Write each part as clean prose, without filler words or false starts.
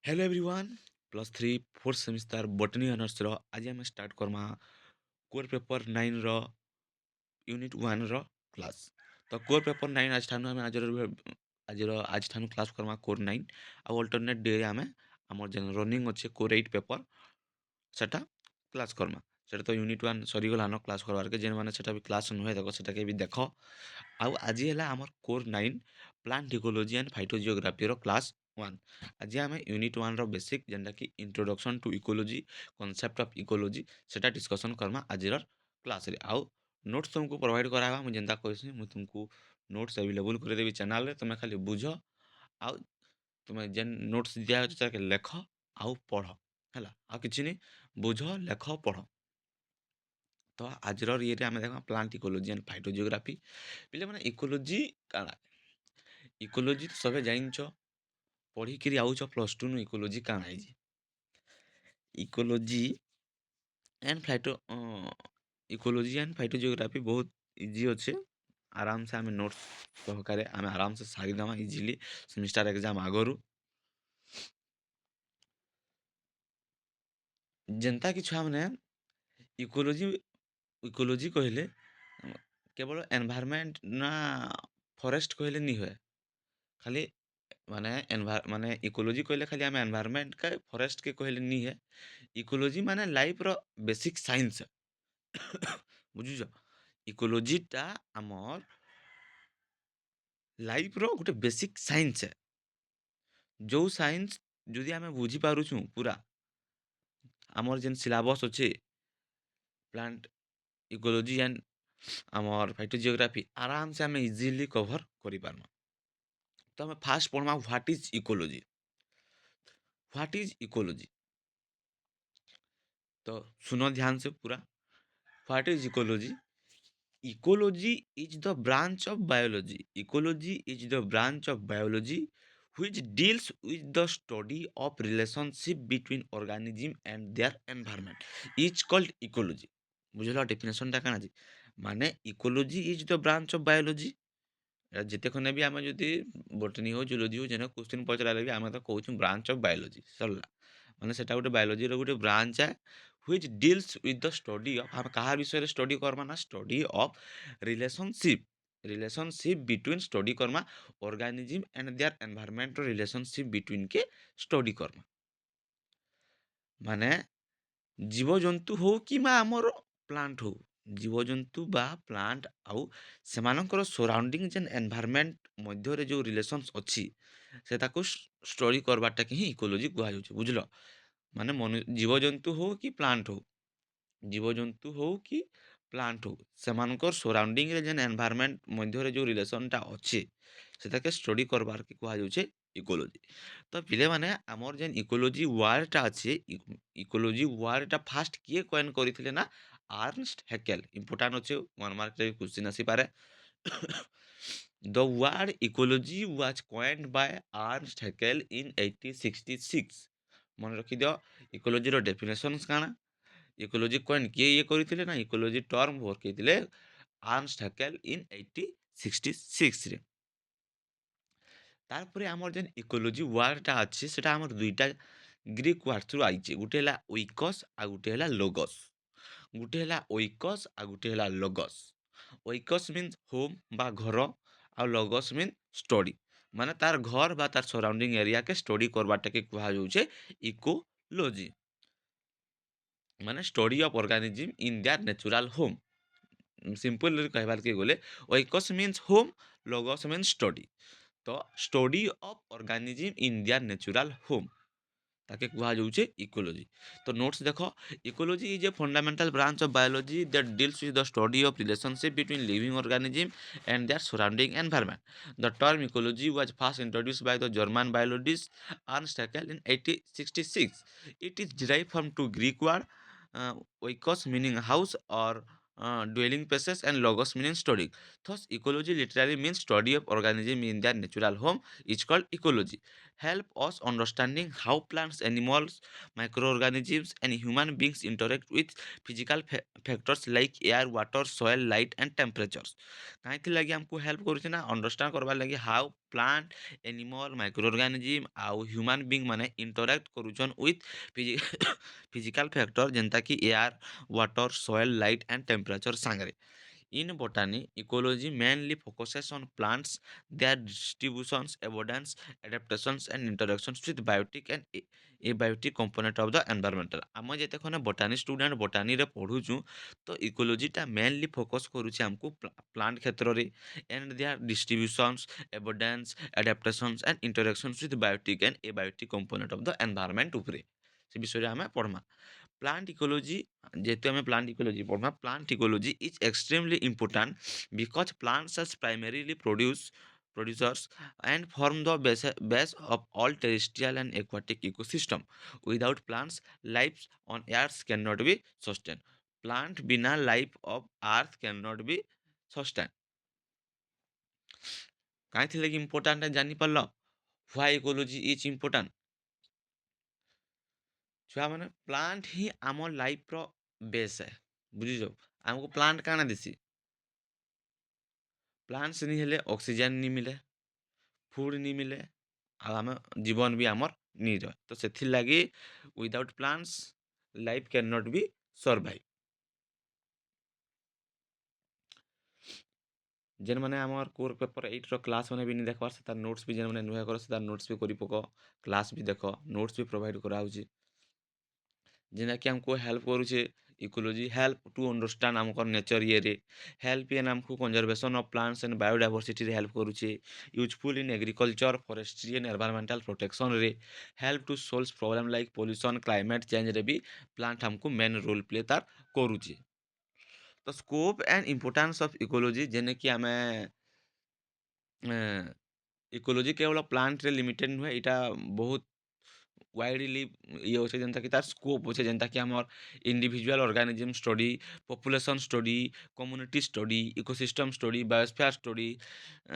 Hello everyone +3 fourth semester botany honours रो आज हम स्टार्ट करमा कोर पेपर 9 रो यूनिट 1 रो क्लास। तो कोर पेपर 9 आज ठानु हम आज ठानु क्लास करमा कोर 9 आ अल्टरनेट डे रे हम हमर जेन रनिंग अच्छे कोर 8 पेपर सेटा क्लास करमा। सेटा तो यूनिट 1 सरी गलानो क्लास करवार के जेन माने सेटा भी क्लास नुहे देखो सेटा के भी देखो। आउ आज है आमर कोर 9 प्लांट इकोलॉजी एंड फाइटोजियोग्राफी रो क्लास 1। आज आम यूनिट 1 रो बेसिक जेनटा कि introduction to ecology concept of ecology सेटा डिस्कशन करमा आज क्लास रे। आउ नोट्स तुमको प्रोवाइड करावा मु जेनता कहसी मु तुमको नोट्स अवेलेबल कर देबी चैनल रे। तुम खाली बुझ आउ तुम जेन नोट्स दिया होछ ताके लेख आउ पढ़ हैला। आ किछि नै बुझ लेख पढ़। तो आज ये आम देखा प्लांट इकोलॉजी एंड फाइटोजियोग्राफी पिले माने इकोलॉजी काଣା इकोलॉजी तो सबे जानिछ पढ़ी किरी आउछ +2 नु इकोलॉजी काଣା है ecology and phyto ecology and phytogeography बहुत इजी अच्छे। आराम से आम नोट्स सहकारे आम आराम से सारी दमा इजिली सेमिस्टर एग्जाम आगरू जेनता कि छुआ मैंने इकोलॉजी इकोलॉजी कहले केवल एनवायरनमेंट ना फॉरेस्ट कहले नहीं हुए खाली माने इकोलॉजी कहले खाली आम एनवायरनमेंट का फॉरेस्ट के कहले नहीं है। इकोलॉजी माने लाइफ रो बेसिक साइंस बुझुछ। इकोलॉजीटा आमर लाइफ रो गोटे बेसिक साइंस है जो साइंस जदि आम बुझी पारुछु पूरा आमर जेन सिलेबस अच्छे प्लांट इकोलॉजी एंड आमर फाइटोजियोग्राफी आराम से आम इजिली कवर करि पारमा। तो आम फास्ट पढ़मा what is ecology. What is ecology तो सुनो ध्यान से पूरा। What is ecology. Ecology is the branch of biology. Ecology is the branch of biology which deals with the study of relationship between organism and their environment. It's called ecology. बुझल definition टा काना जी माने ecology is the branch of biology. जेते खने भी आमे जदि botany हो जूलॉजी हो जेना क्वेश्चन पचराले भी आमे तो कहूछु ब्रांच ऑफ बायोलॉजी सरला माने सेटा गोटे बायोलॉजी रो गोटे ब्रांच है which deals with the study of हम कहा विषय रे स्टडी करमा ना study of relationship relationship between study करमा ऑर्गेनिज्म एंड देयर एनवायरनमेंट रो रिलेशनशिप बिटवीन के स्टडी करमा माने जीवजंतु हो कि आमर प्लांट हो जीवजंतु बा प्लांट आउ सेमानकर सराउंडिंग जेन एनवायरनमेंट मध्य रे जो रिलेशंस अच्छी से ताको स्टडी करबाटा के ही इकोलॉजी कुहा जाउछ बुझलो। माने जीवजंतु हो कि प्लांट हो जीवजंतु हो कि प्लांट हो सेमानकर सराउंडिंग रे जेन एनवायरनमेंट मध्य रे जो रिलेशनटा अच्छे सेटाके स्टडी करबार के कुहा जाउछे इकोलॉजी। तो पिले माने हमर जेन इकोलॉजी वर्डटा अच्छे इकोलॉजी वर्डटा फास्ट किए कॉइन करथिले ना आर्नस्ट हैकेल इंपोर्टेंट अच्छे 1 मार्क रे क्वेश्चन आसी पारे। The word ecology was coined by Ernst Haeckel in 1866। मन रखि दियो इकोलॉजी रो डेफिनेशंस काना इकोलॉजी कॉइन किए ये करथिले ना इकोलॉजी टर्म वर्क करथिले आर्नस्ट हैकेल इन 1866 रे। तारपरे आमर जेन इकोलॉजी वर्डटा अच्छे सेटा आमर दुईटा ग्रीक वर्ड थ्रू आइचे गुटे हला ओइकस आ गुटे हला लोगस। गुटे हला ओइकस आ गुटे हला लोगस। ओइकस मीन्स होम बा घर आ लोगस मीन स्टडी माने तार घर बा तार सराउंडिंग एरिया के स्टडी करबाटा के कुहा जाउछे इकोलॉजी माने study of organism in their natural home. Simple कहबार के गले oikos means home logos means study. तो study of organism in their natural home ताके कुहा जाउछे इकोलॉजी। तो नोट्स देखो ecology is a fundamental branch of biology that deals with the study of relationship between living organism and their surrounding environment. The term ecology was first introduced by the German biologist Ernst Hückel in 1866। It is derived from two Greek word oikos meaning house or dwelling places and logos meaning study. Thus, ecology literally means study of organism in their natural home is called ecology. Help us understanding how plants, animals, microorganisms, and human beings interact with physical factors like air, water, soil, light, and temperatures. काहेथि लगी हमको help करूछ ना understand करबा लगी how plant, animal, micro organism ଆଉ human Bing ମାନେ Interact କରୁଛନ୍ with physical factor ଯେନ୍ତାକି air, water, soil, light and temperature ସାଙ୍ଗରେ। In botany, ecology mainly focuses on plants, their distributions, abundance, adaptations, and interactions with biotic and abiotic component of the environmental. ଆମେ ଯେତେক্ষণ botany student botany ରେ ପଢୁଛୁ ତ ଇକୋଲୋଜିଟା mainly focus କରୁଛି ଆମକୁ plant କ୍ଷେତ୍ରରେ and their distributions, abundance, adaptations and interactions with biotic and abiotic component of the environment ଉପରେ ସେ ବିଷୟରେ ଆମେ ପଢ଼ମା। ପ୍ଲାଣ୍ଟ ଇକୋଲୋଜି ଯେହେତୁ ଆମେ ପ୍ଲାଣ୍ଟ ଇକୋଲୋଜି ପଢ଼ବା, plant ecology is extremely important because plants are primarily producers and form the base of all terrestrial and aquatic ecosystem. Without plants, life on earth cannot be sustained. Plant बिना life of earth cannot be sustained. କାହିଁ ଥିଲେ କି important ଜାଣିପାରିଲ? why ecology is important? ଛୁଆମାନେ plant ହିଁ ଆମ ଲାଇଫ୍ର ବେସ୍ ଏ, ବୁଝିଛ? ଆମକୁ plant କାଣା ଦେସି? ପ୍ଲାଣ୍ଟସ୍ ନି ହେଲେ ଅକ୍ସିଜେନ୍ ନି ମିଲେ, ଫୁଡ୍ ନି ମିଲେ, ଆଉ ଆମେ ଜୀବନ ବି ଆମର ନି ରହେ। ତ ସେଥିର୍ଲାଗି without plants life can not be survive. ଯେନ୍ମାନେ ଆମର କୋର୍ ପେପର୍ 8ର କ୍ଲାସ୍ ମାନେ ବି ନି ଦେଖବାର୍ ସେ ତାର ନୋଟ୍ସ ବି ଯେନ୍ମାନେ ନୁହେଁ କର ସେ ତାର ନୋଟ୍ସ ବି କରି ପକ, କ୍ଲାସ୍ ବି ଦେଖ, ନୋଟ୍ସ ବି ପ୍ରୋଭାଇଡ଼ କରାହେଉଛି ଯେନ୍ଟାକି ଆମକୁ ହେଲ୍ପ କରୁଛେ। ଇକୋଲୋଜି ହେଲ୍ପ ଟୁ ଅଣ୍ଡରଷ୍ଟାଣ୍ଡ ଆମଙ୍କର ନେଚର ଇଏରେ, ହେଲ୍ପ ଇନ୍ ଆମକୁ କନଜରଭେସନ୍ ଅଫ୍ ପ୍ଲାଣ୍ଟସ୍ ଆଣ୍ଡ ବାୟୋଡାଇଭର୍ସିଟିରେ ହେଲ୍ପ କରୁଛେ, useful in agriculture, forestry and environmental ପ୍ରୋଟେକ୍ସନରେ, help to solve problem like pollution, climate ଚେଞ୍ଜରେ ବି ପ୍ଲାଣ୍ଟ ଆମକୁ ମେନ୍ ରୋଲ୍ ପ୍ଲେ ତାର କରୁଛେ। ତ scope and importance of ecology ଯେନେକି ଆମେ ଇକୋଲୋଜି କେବଳ ପ୍ଲାଣ୍ଟରେ ଲିମିଟେଡ୍ ନୁହେଁ, ଏଇଟା ବହୁତ ୱାଇଡଲି ଇଏ ଅଛେ ଯେନ୍ତାକି ତାର ସ୍କୋପ୍ ଅଛେ ଯେନ୍ତାକି ଆମର individual organism study, population study, community study, ecosystem study, biosphere study.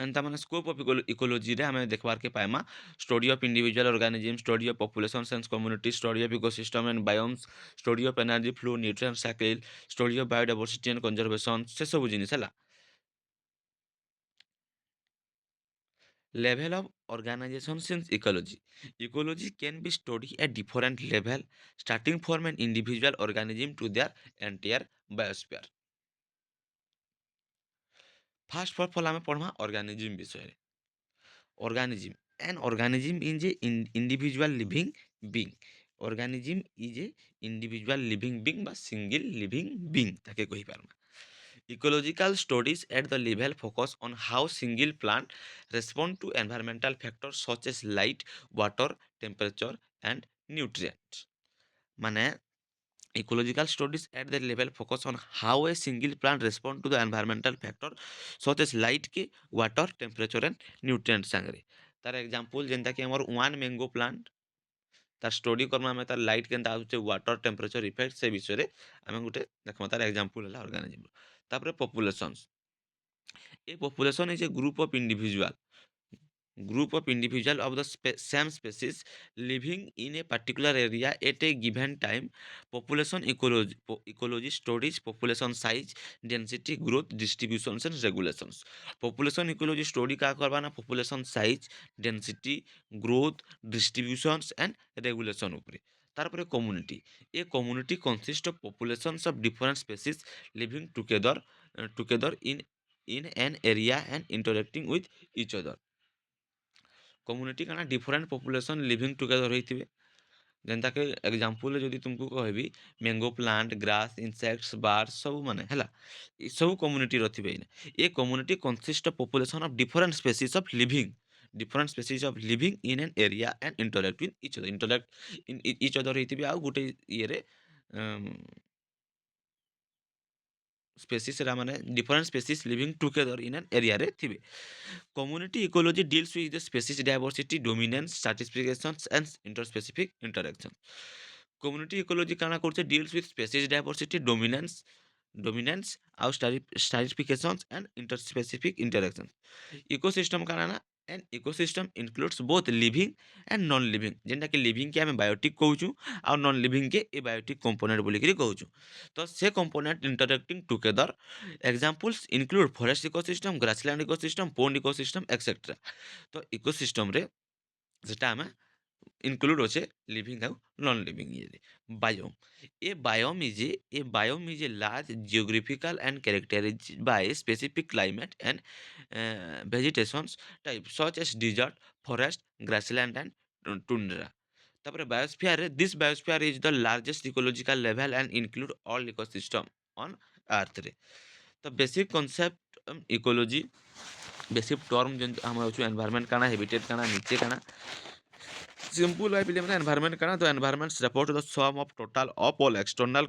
ଏନ୍ତା ମାନେ ସ୍କୋପ୍ ଅଫ୍ ଇକୋଲୋଜିରେ ଆମେ ଦେଖବାର୍କେ ପାଇମା study of individual organism, study of population sense community, study of ecosystem and biomes, study of energy flow, nutrient cycle, study of biodiversity and conservation, ସେସବୁ ଜିନିଷ ହେଲା। Level of organization since ecology. Ecology can be studied at different level, starting from an individual organism to their entire biosphere. First of all, ଆମେ ପଢ଼ମା organism ବିଷୟରେ। Organism. An organism is an individual living being. Organism is a individual living being বা single living being তাকে কহিপারমা। Ecological studies at the level focus on how single plant respond to environmental factors such as light, water, temperature and nutrients. মানে ecological studies at the level focus on how a single plant respond to the environmental factor such as light के water, temperature and nutrients ସାଙ୍ଗରେ। ତାର example ଯେନ୍ତାକି ଆମର one mango plant ତାର study କର୍ମା ଆମେ ତାର ଲାଇଟ୍ କେନ୍ତା ଆସୁଛେ, ୱାଟର ଟେମ୍ପରେଚର ଇଫେକ୍ଟ ସେ ବିଷୟରେ ଆମେ ଗୋଟେ ଦେଖମା। ତାର ଏକ୍ଜାମ୍ପଲ୍ ହେଲା ଅର୍ଗାନିଜିମ୍। ତାପରେ populations. A population is a group of individual of the same species living in a particular area at a given time. Population ecology studies population size, density, growth, distributions and regulations. Population ecology study का करबा ना population size, density, growth, distributions and regulation उपरे। तारपरे community, a community consists of populations of different species living together in an area and interacting with each other. Community काना different population living together होइथिबे। जेनता के example जदी तुमको कहबी mango plant, grass, insects, birds सब माने हैला, ई सब कम्युनिटी रथिबे। A community consist of population of different species of living in an area and interact with each other होइथिबे आ गुटे ये रे स्पेसीज रा माने different species living together in an area रे थिबे। Community ecology deals with the species diversity, dominance, stratifications, and interspecific interactions. Community ecology काना करछे deals with species diversity, dominance ଆଉ stratifications and interspecific interactions. Ecosystem काना ना and ecosystem includes both living and non living जेनटा कि living के आम biotic कहूँ आ नॉन लिविंग के ए बायोटिक कंपोनेंट बोलिकी कहूँ तो से component interacting together examples include forest ecosystem grassland ecosystem pond ecosystem etcetera तो इकोसिस्टम रे सेटा आम include hoche living ଆଉ non living ଇଏରେ biome a biome is a large geographical and characterized by specific climate and vegetations type such as desert forest grassland and tundra ତାପରେ biosphere ରେ this biosphere is the largest ecological level and include all ecosystem on earth ରେ ତ basic concept ଇकोଲୋଜି basic term ଯେମିତି ଆମର ଅଛି ଏନଭାयरमेंट କାଣା ହେବିଟେଟ୍ କାଣା ନିଚେ କାଣା simple way ପିଲେ ମାନେ environment କାଣା ତ environments refer to the sum of total of all external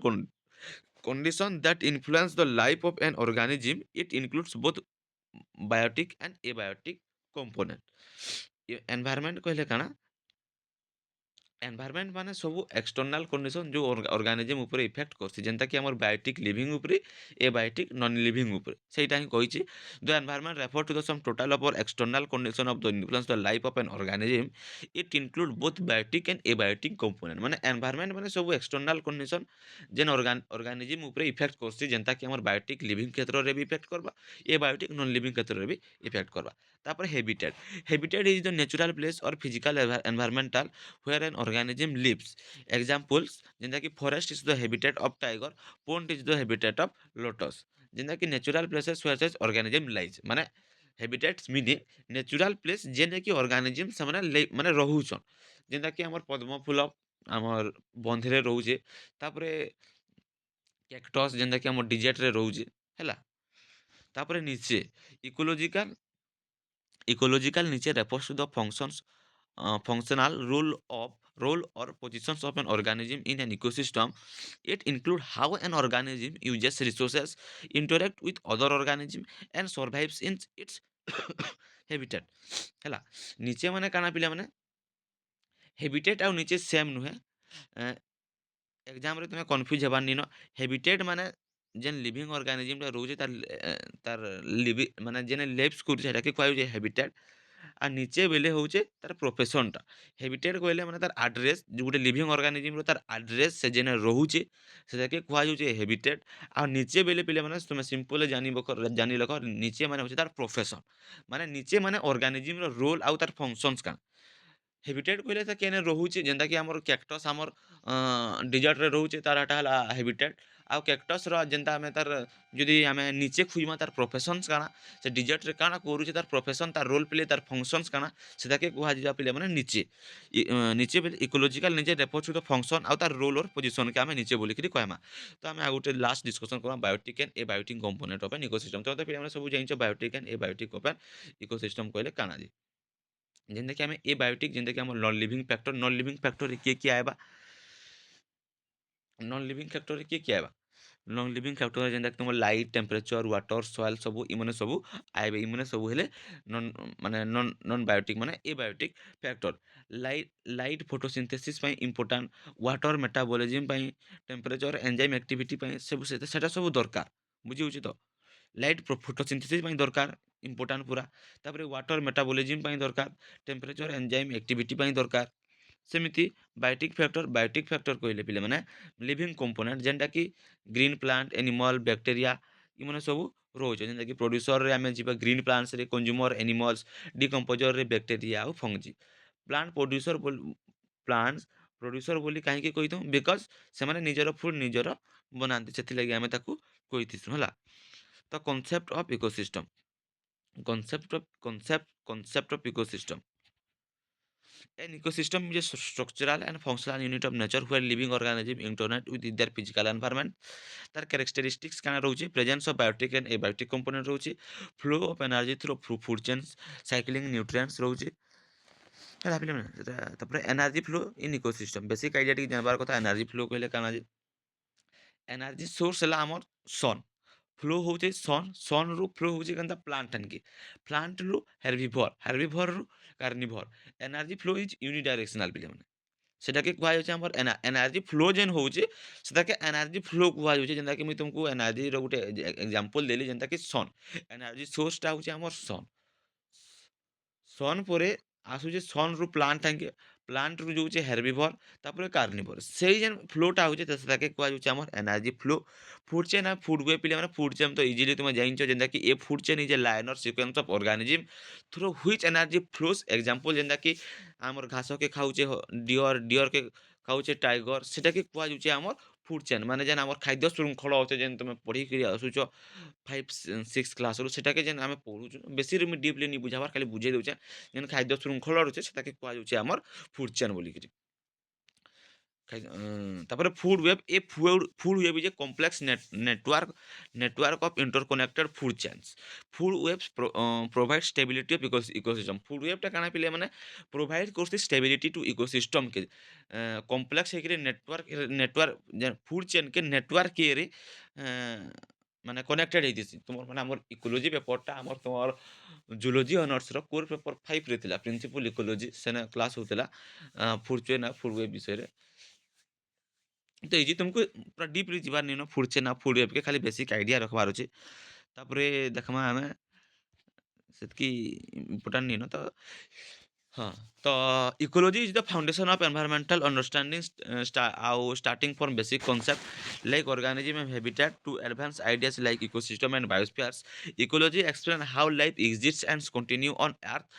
condition that influence the life of an organism it includes both biotic and abiotic component environment କହିଲେ କାଣା एनवायरमेंट माने सब एक्सटर्नाल कंडीशन जो organism ऊपर effect करसी जेंता कि हमर बायोटिक लिविंग ऊपर ए बायोटिक नॉन लिविंग ऊपर सेटा ही कहिछि the environment refer to the sum total of external condition of the influence the life of an organism it include both biotic and abiotic component माने एनवायरमेंट माने सब external condition जेन organism ऊपर effect करसी जेंता कि हमर बायोटिक लिविंग क्षेत्र रे भी इफेक्ट करबा ए बायोटिक नॉन लिविंग क्षेत्र रे भी इफेक्ट करबा तापर habitat is the natural place और physical environmental where an organism lives. Examples ଯେନ୍ତା କି forest is the habitat of tiger, pond is the habitat of lotus. ଯେନ୍ତା କି natural places where such organism lies. ମାନେ habitats meaning natural place ଯେନେ କି organism ସେମାନେ ମାନେ ରହୁଛନ୍ ଯେନ୍ତା କି ଆମର ପଦ୍ମ ଫୁଲ ଆମର ବନ୍ଧରେ ରହୁଛେ ତାପରେ କ୍ୟାକ୍ଟସ୍ ଯେନ୍ତା କି ଆମର ଡିଜର୍ଟରେ ରହୁଛେ ହେଲା ତାପରେ ନିଚେ इकोलॉजिकल नीचे refers to the functional role or positions of an organism in an ecosystem. It include how an organism uses resources, interact with other organisms and survives in its habitat. ହେଲା ନିଚେ ମାନେ କାଣା ପିଲା ମାନେ habitat ଆଉ ନିଚେ same ନୁହେଁ exam रे तुमे confuse हेबार निन हेबिटेट माने जेन लिविंग ऑर्गेनिज्म टा रहउचे तार लिवि माने जेने लिव्स करूचे सेटा के कहउ जे हेबिटेट आ नीचे बेले होउचे तार प्रोफेशन टा हेबिटेट कहले माने तार एड्रेस जो गुटे लिविंग ऑर्गेनिज्म रो तार एड्रेस से जेने रहउचे सेटा के कहउ जे हेबिटेट आ नीचे बेले पिले माने तुमे सिंपल जानि लख नीचे माने होचे तार प्रोफेशन माने नीचे माने ऑर्गेनिज्म रो रोल आ तार फंक्शंस का हेबिटेट कहले त केने रहउचे जेंता कि हमर कैक्टस हमर डिजर्ट रे रहउचे तार हटा हला हेबिटेट आ कैक्टस रो जेंता हमें तार जदी हमें नीचे खुइमा तार प्रोफेशंस काना से डिजर्ट रे काना करूचे तार प्रोफेशन तार रोल प्ले तार फंक्शंस काना सेटा के कुहा जा पिले माने नीचे नीचे बेले इकोलॉजिकल नीचे रेफर टू द फंक्शन आ तार रोल और पोजीशन के हमें नीचे बोली करी कहमा तो हमें आ गुटे लास्ट डिस्कशन करा biotic and abiotic component of an ecosystem तो पिले माने सब जानिछ biotic and abiotic of an ecosystem कहले काना जी जेंता कि हमें एबायोटिक जेंता कि हम नॉन लिविंग फैक्टर किए आएबा नॉन लिविंग फैक्टर किए आएबा नॉन लिविंग फैक्टर जेंता कि तुम लाइट टेम्परेचर वाटर सॉइल सब इमने सब आएबे इमने सब हेले नॉन माने नॉन बायोटिक माने एबायोटिक फैक्टर लाइट फोटोसिंथेसिस पई इंपोर्टेंट वाटर मेटाबॉलिज्म पई टेम्परेचर एंजाइम एक्टिविटी पई सब सेटा सब दरकार बुझी होची तो लाइट फोटोसिंथेसिस पई दरकार इंपोर्टेंट पूरा तापर वाटर मेटाबॉलिज्म पई दरकार टेम्परेचर एंजाइम एक्टिविटी पई दरकार सेमिति बायोटिक फैक्टर कहले पिले माने लिविंग कंपोनेंट जेंटा कि ग्रीन प्लांट एनिमल बैक्टीरिया इमने सब रोचे जेंटा कि प्रोड्यूसर रे हमें जीवा ग्रीन प्लांट्स रे कंज्यूमर एनिमल्स डिकंपोजर रे बैक्टीरिया और फंगी प्लांट प्रोड्यूसर बोली कहीं कही दो बिकज से माने निजर फूड निजर बनाते से लगी आम कहीथु है तो concept of ecosystem. An ecosystem is a structural and functional unit of nature where living organisms interact with their physical environment. तार characteristics काना रहउची presence of biotic and abiotic component रहउची flow of energy through food chains cycling nutrients रहउची ହେଲା ପିଲା ତାପରେ energy flow in ecosystem basic idea ଟିକେ ଜାଣିବାର କଥା energy flow କହିଲେ କାଣା ଯେ एनर्जी सोर्स है आमर सन फ्लो होचे सन रु फ्लो होचे केनता प्लांट की प्लांट रु हेर्बिभर रु कार्निभर एनर्जी फ्लो इज यूनिडायरेक्शनल पिले माने सेटा के कुहा जाउचे हमर एनर्जी फ्लो जेन होचे सेटा के एनर्जी फ्लो कुहा जाउचे जेंता कि मैं तुमको एनर्जी रो गुटे एग्जांपल देली जेंता कि सन एनर्जी सोर्स टा होचे हमर सन सन ପରେ ଆସୁଛେ ସନ୍‌ରୁ ପ୍ଲାଣ୍ଟ ଆଙ୍କେ, ପ୍ଲାଣ୍ଟରୁ ଯାଉଛେ ହେର୍ବିଭର୍, ତାପରେ କାର୍ନିଭର୍। ସେଇ ଯେନ୍ ଫ୍ଲୋଟା ହଉଛେ ସେଟାକେ କୁହାଯାଉଛେ ଆମର ଏନର୍ଜି ଫ୍ଲୋ। ଫୁଡ୍ ଚେନ୍ ଆଉ ଫୁଡ୍ ୱେବ୍ ପିଲାମାନେ ଫୁଡ୍ ଚେନ୍ ତ ଇଜିଲି ତୁମେ ଜାଣିଛ ଯେନ୍ଟାକି a food chain is a linear sequence of organism through which energy flows example ଯେନ୍ଟାକି ଆମର ଘାସକେ ଖାଉଛେ ଡିଅର୍, ଡିଅର୍‌କେ ଖାଉଛେ ଟାଇଗର୍, ସେଟାକେ କୁହାଯାଉଛେ ଆମର ଫୁଡ୍ ଚେନ୍। ମାନେ ଯେନ୍ ଆମର ଖାଦ୍ୟ ଶୃଙ୍ଖଳ ଅଛେ ଯେନ୍ ତୁମେ ପଢ଼ିକିରି ଆସୁଛ 5-6 କ୍ଲାସ୍‌ରୁ, ସେଟାକେ ଯେନ୍ ଆମେ ପଢ଼ୁଛୁ ବେଶୀ ମୁଇଁ ଡିପ୍ଲି ନି ବୁଝାବାର୍, ଖାଲି ବୁଝେଇ ଦଉଛେଁ। ଯେନ୍ ଖାଦ୍ୟ ଶୃଙ୍ଖଳ ରହୁଛେ ସେଟାକେ କୁହାଯାଉଛେ ଆମର ଫୁଡ୍ ଚେନ୍ ବୋଲିକିରି। ତାପରେ food web, a food web is a complex network of interconnected food chains. Food webs provide stability of ecosystem. Food ୱେବ୍‌ଟା କାଣା ପିଲେମାନେ ପ୍ରୋଭାଇଡ୍ କରୁଛି ଷ୍ଟେବିଲିଟି ଟୁ ଇକୋସିଷ୍ଟମ୍‌କେ। କମ୍ପ୍ଲେକ୍ସ ହେଇକିରି ନେଟୱାର୍କ ଯେନ୍ ଫୁଡ୍ ଚେନ୍‌କେ ନେଟୱାର୍କ ଇଏରେ ମାନେ କନେକ୍ଟେଡ୍ ହେଇଥିସି। ତୁମର ମାନେ ଆମର ଇକୋଲୋଜି ପେପର୍‌ଟା ଆମର ତୁମର ଜୁଲୋଜି ଅନର୍ସର କୋର୍ ପେପର୍ 5 ରେ ଥିଲା, ପ୍ରିନ୍ସିପଲ୍ ଇକୋଲୋଜି ସେନେ କ୍ଲାସ୍ ହଉଥିଲା ଫୁଡ୍ ଚେନ୍ ଆଉ ଫୁଡ୍ ୱେବ୍ ବିଷୟରେ। ତ ଇଜି ତୁମକୁ ପୁରା ଡିପ୍‌ଲି ଯିବାର୍ ନିନ ଫୁଡ୍ ଚେନ୍ ଆଉ ଫୁଡ୍ ୱେବ୍‌କେ, ଖାଲି ବେସିକ୍ ଆଇଡ଼ିଆ ରଖବାର୍ ଅଛେ। ତାପରେ ଦେଖ୍ମା ଆମେ ସେତ୍କି ଇମ୍ପୋର୍ଟାଣ୍ଟ ନିନ ତ। ହଁ, ତ ecology is the foundation of environmental understanding ଆଉ starting from basic concept like organism and habitat to advanced ideas like ecosystem and biospheres. Ecology explain how life exists and continue on Earth.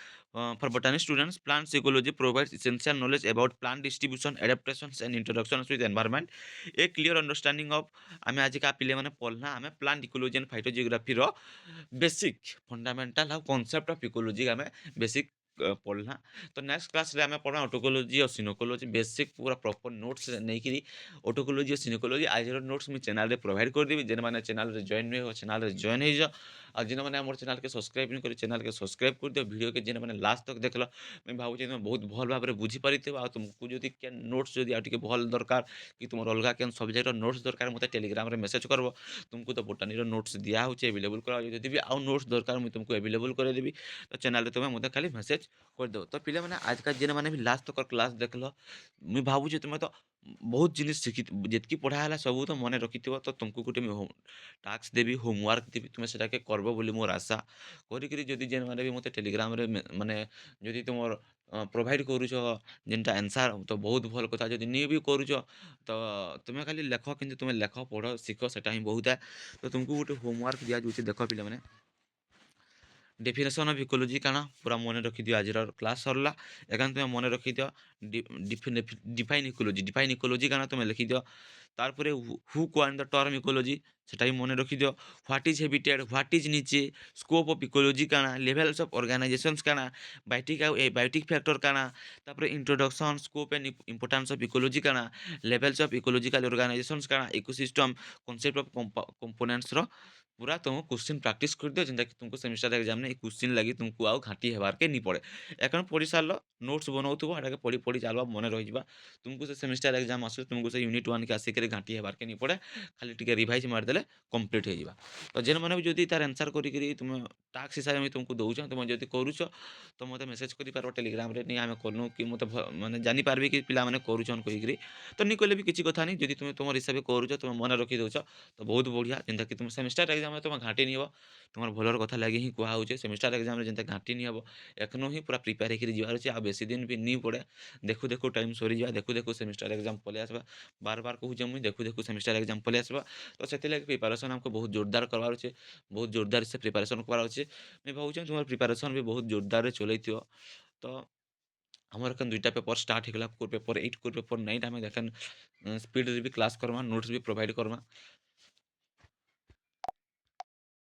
For botany students, plants ecology provides essential knowledge about plant distribution, adaptations, and interactions with environment. A clear understanding of ଆମେ ଆଜିକା ପିଲେମାନେ ପଢ଼ଲା ଆମେ plant ecology and ଫାଇଟୋଜିଓଗ୍ରାଫିର basic fundamental ଆଉ concept of ecology ଆମେ basic ପଢ଼ଲା। ତ ନେକ୍ସଟ କ୍ଲାସ୍‌ରେ ଆମେ ପଢ଼ବା ଅଟୋକୋଲୋଜି ଆଉ ସିନୋକୋଲୋଜି, ବେସିକ୍ ପୁରା ପ୍ରପର୍ ନୋଟ୍ସ ନେଇକିରି ଅଟୋକୋଲୋଜି ଆଉ ସିନୋକୋଲୋଜି ଆଜିର ନୋଟ୍ସ ମୁଇଁ ଚ୍ୟାନେଲ୍‌ରେ ପ୍ରୋଭାଇଡ଼ କରିଦେବି। ଯେନ୍‌ମାନେ ଚ୍ୟାନେଲ୍‌ରେ ଜଏନ୍ ନୁହେଁ ଚ୍ୟାନେଲ୍‌ରେ ଜଏନ୍ ହେଇଯାଅ। ଆଉ ଯେନ୍‌ମାନେ ଆମର ଚ୍ୟାନେଲ୍‌କେ ସବସ୍କ୍ରାଇବ୍ ନି କରି ଚ୍ୟାନେଲ୍‌କେ ସବସ୍କ୍ରାଇବ୍ କରିଦିଅ। ଭିଡ଼ିଓକେ ଯେନ୍‌ମାନେ ଲାଷ୍ଟ ତକ୍ ଦେଖଲ, ମୁଇଁ ଭାବୁଛେ ତୁମେ ବହୁତ ଭଲ୍ ଭାବରେ ବୁଝିପାରିଥିବ। ଆଉ ତୁମକୁ ଯଦି କେନ୍ ନୋଟ୍ସ ଯଦି ଆଉ ଟିକେ ଭଲ୍ ଦରକାର କି ତୁମର ଅଲଗା କେନ୍ ସବଜେକ୍ଟର ନୋଟ୍ସ ଦରକାର, ମୋତେ ଟେଲିଗ୍ରାମରେ ମେସେଜ୍ କରବ। ତୁମକୁ ତ ବୋଟାନିର ନୋଟ୍ସ ଦିଆହେଉଛେ, ଏଭେଲେବୁଲ୍ କରାହେଉଛେ। ଯଦି ବି ଆଉ ନୋଟ୍ସ ଦରକାର ମୁଇଁ ତୁମକୁ ଏଭେଲେବୁଲ୍ କରେଇଦେବି। ତ ଚ୍ୟାନେଲ୍‌ରେ ତୁମେ ମୋତେ ଖାଲି ମେସେଜ୍ କରିଦେବ। ତ ପିଲାମାନେ ଆଜିକା ଯେନ୍‌ମାନେ ବି ଲାଷ୍ଟ ତକର କ୍ଲାସ୍ ଦେଖଲ, ମୁଇଁ ଭାବୁଛେ ତୁମେ ତ ବହୁତ ଜିନିଷ୍ ଯେତ୍କି ପଢ଼ା ହେଲା ସବୁ ତ ମନେ ରଖିଥିବ। ତ ତୁମକୁ ଗୁଟେ ମୁଇଁ ଟାସ୍କ ଦେବି, ହୋମୱାର୍କ ଦେବି, ତୁମେ ସେଟାକେ କରବ ବୋଲି ମୋର ଆଶା। କରିକିରି ଯଦି ଯେନ୍‌ମାନେ ବି ମୋତେ ଟେଲିଗ୍ରାମରେ ମାନେ ଯଦି ତୁମର ପ୍ରୋଭାଇଡ଼ କରୁଛ ଯେନ୍‌ଟା ଆନ୍ସାର୍, ତ ବହୁତ ଭଲ୍ କଥା। ଯଦି ନି ବି କରୁଛ ତ ତୁମେ ଖାଲି ଲେଖ, କିନ୍ତୁ ତୁମେ ଲେଖ, ପଢ଼, ଶିଖ, ସେଟା ହିଁ ବହୁତ ଆଏ। ତ ତୁମକୁ ଗୁଟେ ହୋମୱାର୍କ ଦିଆଯାଉଛେ, ଦେଖ ପିଲାମାନେ। ଡେଫିନେସନ୍ ଅଫ୍ ଇକୋଲୋଜି କାଣା ପୁରା ମନେ ରଖିଦିଅ। ଆଜିର କ୍ଲାସ୍ ସରଲା, ଏଖାନେ ତୁମେ ମନେ ରଖିଦିଅ। ଡିଫାଇନ୍ ଇକୋଲୋଜି କାଣା ତୁମେ ଲେଖିଦିଅ। ତାରପରେ who coined the term ecology, ସେଟା ବି ମନେ ରଖିଦିଅ। What is habitat, what is niche, scope of ecology କାଣା, ଲେଭେଲ୍ସ ଅଫ୍ ଅର୍ଗାନାଇଜେସନ୍ସ କାଣା, ବାୟୋଟିକ୍ ଆଉ ଏବାୟୋଟିକ୍ ଫ୍ୟାକ୍ଟର କାଣା। ତାପରେ introduction, scope and importance of ecology କାଣା, ଲେଭେଲ୍ସ ଅଫ୍ ଇକୋଲୋଜିକାଲ ଅର୍ଗାନାଇଜେସନ୍ସ କାଣା, ଇକୋସିଷ୍ଟମ୍ କନସେପ୍ଟ ଅଫ୍ କମ୍ପୋନେଣ୍ଟସର ପୁରା ତୁମ କ୍ୱେଶ୍ଚିନ୍ ପ୍ରାକ୍ଟିସ୍ କରିଦିଅ, ଯେନ୍ଟାକି ତୁମକୁ ସେମିଷ୍ଟାର ଏକ୍ଜାମ୍‌ନେ ଇ କ୍ୱେଶ୍ଚିନ୍ ଲାଗି ତୁମକୁ ଆଉ ଘାଣ୍ଟି ହେବାର୍କେ ନି ପଡ଼େ। ଏଖାନେ ପଢ଼ି ସାରଲ, ନୋଟ୍ସ ବନଉଥିବ, ହେଟାକେ ପଢ଼ି ପଢ଼ି ଚାଲବ, ମନେ ରହିଯିବା। ତୁମକୁ ସେ ସେମିଷ୍ଟାର ଏକ୍ଜାମ୍ ଆସଲେ ତୁମକୁ ସେ ୟୁନିଟ୍ 1 କେ ଆସିକିରି ଘାଣ୍ଟି ହେବାର୍କେ ନି ପଡ଼େ। ଖାଲି ଟିକେ ରିଭାଇଜ୍ ମାରିଦେଲେ କମ୍ପ୍ଲିଟ୍ ହେଇଯିବା। ତ ଯେନ୍‌ମାନେ ବି ଯଦି ତାର ଆନ୍ସର୍ କରିକିରି ତୁମେ ଟାସ୍କ ହିସାବରେ ମୁଇଁ ତୁମକୁ ଦଉଛେଁ, ତୁମେ ଯଦି କରୁଛ ତ ମୋତେ ମେସେଜ୍ କରିପାରବ ଟେଲିଗ୍ରାମରେ। ନି ଆମେ କଲୁ କି ମୋତେ ମାନେ ଜାଣିପାରବି କି ପିଲାମାନେ କରୁଛନ୍ କହିକିରି। ତ ନି କଲେ ବି କିଛି କଥା ନି, ଯଦି ତୁମେ ତୁମର ହିସାବରେ କରୁଛ, ତୁମେ ମନେ ରଖିଦଉଛ ତ ବହୁତ ବଢ଼ିଆ। ଯେନ୍ଟାକି ତୁମେ ସେମିଷ୍ଟାର ଏକ୍ଜାମ୍‌ରେ ତୁମେ ଘାଣ୍ଟି ନିବ, ତୁମର ଭଲର କଥା ଲାଗି ହିଁ କୁହାହଉଛେ। ସେମିଷ୍ଟାର ଏକ୍ଜାମ୍‌ରେ ଯେନ୍ତା ଘାଣ୍ଟି ନି ହବ, ଏଖନୁ ହିଁ ପୁରା ପ୍ରିପେୟାର ହେଇକିରି ଯିବାର ଅଛେ। ଆଉ ବେଶୀ ଦିନ ବି ନି ପଡ଼େ। ଦେଖୁ ଦେଖୁ ଟାଇମ୍ ସରିଯିବା, ଦେଖୁ ଦେଖୁ ସେମିଷ୍ଟାର ଏକ୍ଜାମ୍ ପଲେଇ ଆସବା। ବାର ବାର କହୁଛେ ମୁଇଁ, ଦେଖୁ ଦେଖୁ ସେମିଷ୍ଟାର ଏକ୍ଜାମ୍ ପଲେଇ ଆସବା। ତ ସେଥିଲାଗି ପ୍ରିପାରେସନ୍ ଆମକୁ ବହୁତ ଜୋରଦାର କରବାର ଅଛେ, ବହୁତ ଜୋରଦାର ସେ ପ୍ରିପାରେସନ୍ କରବାର ଅଛେ। ମୁଇଁ ଭାବୁଛେଁ ତୁମର ପ୍ରିପାରେସନ୍ ବି ବହୁତ ଜୋରଦାରରେ ଚଲେଇଥିବ। ତ ଆମର ଏଖାନେ 2ଟା ପେପର୍ ଷ୍ଟାର୍ଟ ହେଇଗଲା, କୋର୍ ପେପର୍ 8, କୋର୍ ପେପର୍ 9। ଆମେ ଦେଖେନ୍ ସ୍ପିଡ଼ରେ ବି କ୍ଲାସ୍ କର୍ମା, ନୋଟ୍ସ ବି ପ୍ରୋଭାଇଡ଼ କର୍ମା।